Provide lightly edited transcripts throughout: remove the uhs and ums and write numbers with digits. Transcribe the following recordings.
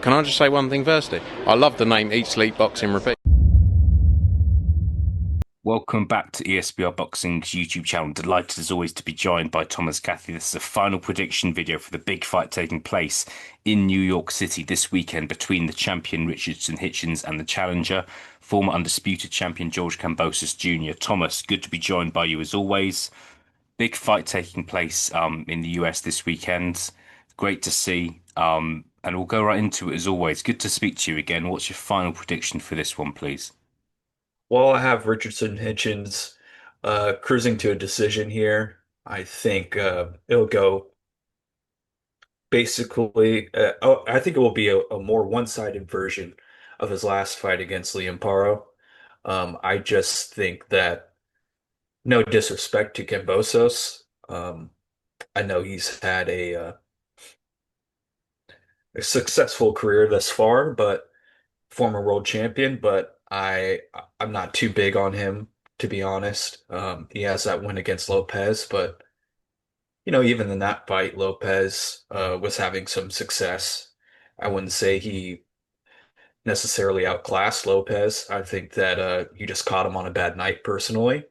can I just say one thing firstly? I love the name Eat Sleep Boxing Repeat. Welcome back to ESBR Boxing's YouTube channel. Delighted as always to be joined by Thomas Cathy. This is a final prediction video for the big fight taking place in New York City this weekend between the champion Richardson Hitchins and the challenger, former undisputed champion George Kambosos Jr. Thomas, good to be joined by you as always. Big fight taking place in the US this weekend. Great to see. And we'll go right into it as always. Good to speak to you again. What's your final prediction for this one, please? Well, I have Richardson Hitchins cruising to a decision here. I think it'll go basically. I think it will be a more one-sided version of his last fight against Liam Paro. I just think that no disrespect to Kambosos. I know he's had a successful career thus far, but former world champion. But I'm not too big on him, to be honest. He has that win against Lopez, but even in that fight, Lopez was having some success. I wouldn't say he necessarily outclassed Lopez. I think that he just caught him on a bad night personally.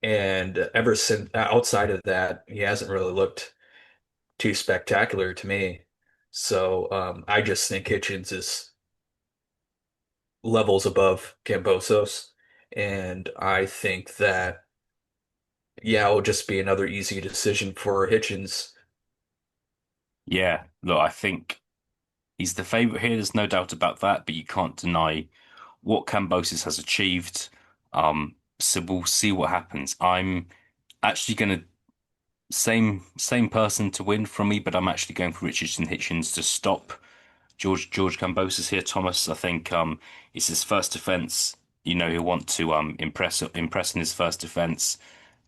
And ever since outside of that, he hasn't really looked too spectacular to me. So I just think Hitchens is levels above Kambosos. And I think that, yeah, it'll just be another easy decision for Hitchens. Yeah, look, I think he's the favorite here. There's no doubt about that, but you can't deny what Kambosos has achieved. So we'll see what happens. I'm actually going to same person to win from me, but I'm actually going for Richardson Hitchens to stop George Kambosos here. Thomas, I think it's his first defense. You know, he'll want to impress in his first defense,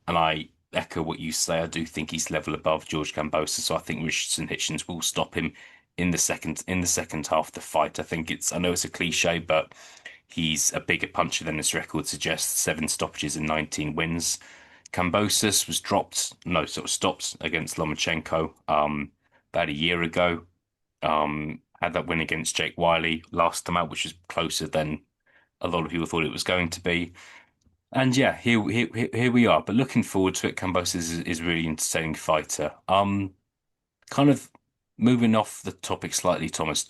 and I echo what you say. I do think he's level above George Kambosos, so I think Richardson Hitchens will stop him in the second half of the fight. I know it's a cliche, but he's a bigger puncher than his record suggests. 7 stoppages and 19 wins. Kambosos was sort of stopped against Lomachenko about a year ago. Had that win against Jake Wiley last time out, which was closer than a lot of people thought it was going to be. And yeah, here we are. But looking forward to it. Kambosos is a really entertaining fighter. Kind of moving off the topic slightly, Thomas.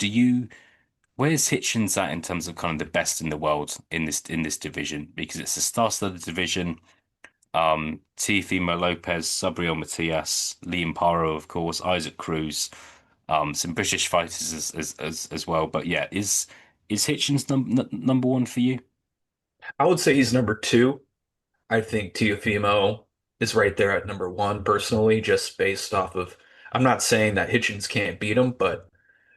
Where's Hitchens at in terms of kind of the best in the world in this division? Because it's a star-studded division. Teofimo Lopez, Subriel Matias, Liam Paro, of course, Isaac Cruz, some British fighters as well. But yeah, is Hitchens number one for you? I would say he's number two. I think Teofimo is right there at number one, personally, just based off of, I'm not saying that Hitchens can't beat him, but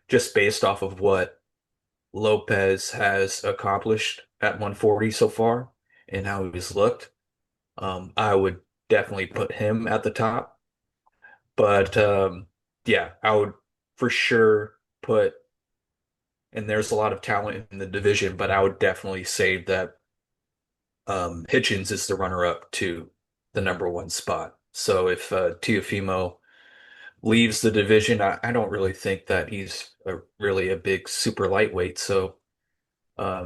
just based off of what Lopez has accomplished at 140 so far and how he's looked, I would definitely put him at the top. But yeah, I would for sure put, and there's a lot of talent in the division, but I would definitely say that Hitchens is the runner-up to the number one spot. So if Teofimo leaves the division, I don't really think that he's really a big super lightweight. So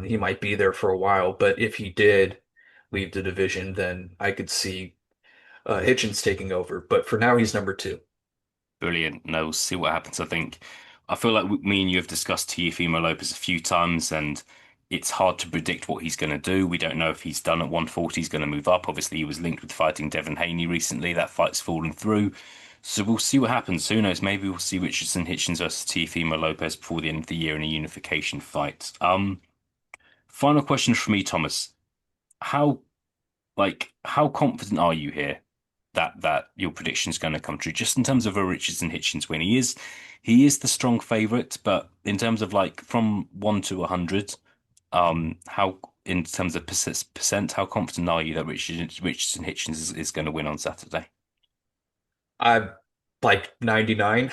he might be there for a while. But if he did leave the division, then I could see Hitchens taking over. But for now, he's number two. Brilliant. No, we'll see what happens. I feel like me and you have discussed Teofimo Lopez a few times, and it's hard to predict what he's going to do. We don't know if he's done at 140. He's going to move up. Obviously, he was linked with fighting Devin Haney recently. That fight's fallen through. So we'll see what happens. Who knows? Maybe we'll see Richardson Hitchens versus Teofimo Lopez before the end of the year in a unification fight. Final question for me, Thomas. How how confident are you here that your prediction is going to come true? Just in terms of a Richardson Hitchens win, he is the strong favorite, but in terms of like from 1 to 100, how in terms of percent, how confident are you that Richardson Hitchens is going to win on Saturday? I'm like 99.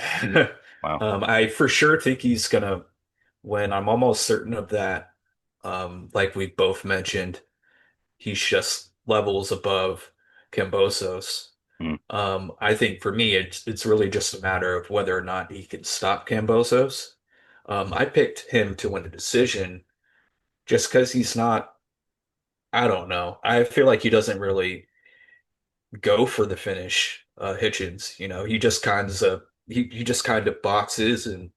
Wow. I for sure think he's gonna win. I'm almost certain of that. Like we both mentioned, he's just levels above Kambosos. Hmm. I think for me, it's really just a matter of whether or not he can stop Kambosos. I picked him to win the decision just because he's not, I don't know. I feel like he doesn't really go for the finish, Hitchins. He just kind of boxes and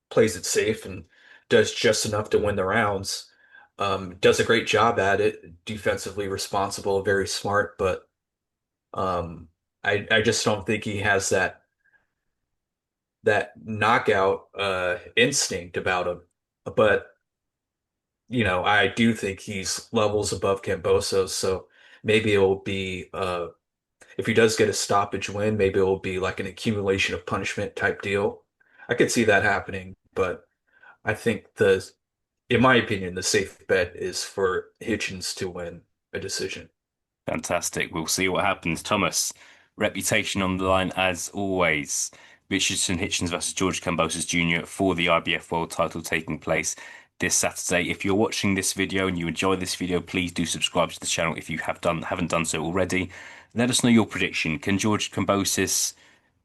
plays it safe and does just enough to win the rounds. Does a great job at it, defensively responsible, very smart, but um, I just don't think he has that knockout instinct about him. But I do think he's levels above Kambosos, so maybe it will be if he does get a stoppage win, maybe it will be like an accumulation of punishment type deal. I could see that happening, but I think in my opinion, the safe bet is for Hitchins to win a decision. Fantastic. We'll see what happens. Thomas, reputation on the line as always. Richardson Hitchins versus George Kambosos Jr. for the IBF World title taking place this Saturday. If you're watching this video and you enjoy this video, please do subscribe to the channel if you haven't done so already. Let us know your prediction. Can George Kambosos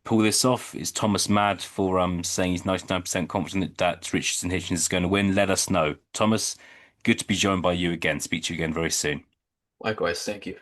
pull this off? Is Thomas mad for saying he's 99% confident that Richardson Hitchins is going to win? Let us know. Thomas, good to be joined by you again. Speak to you again very soon. Likewise, thank you.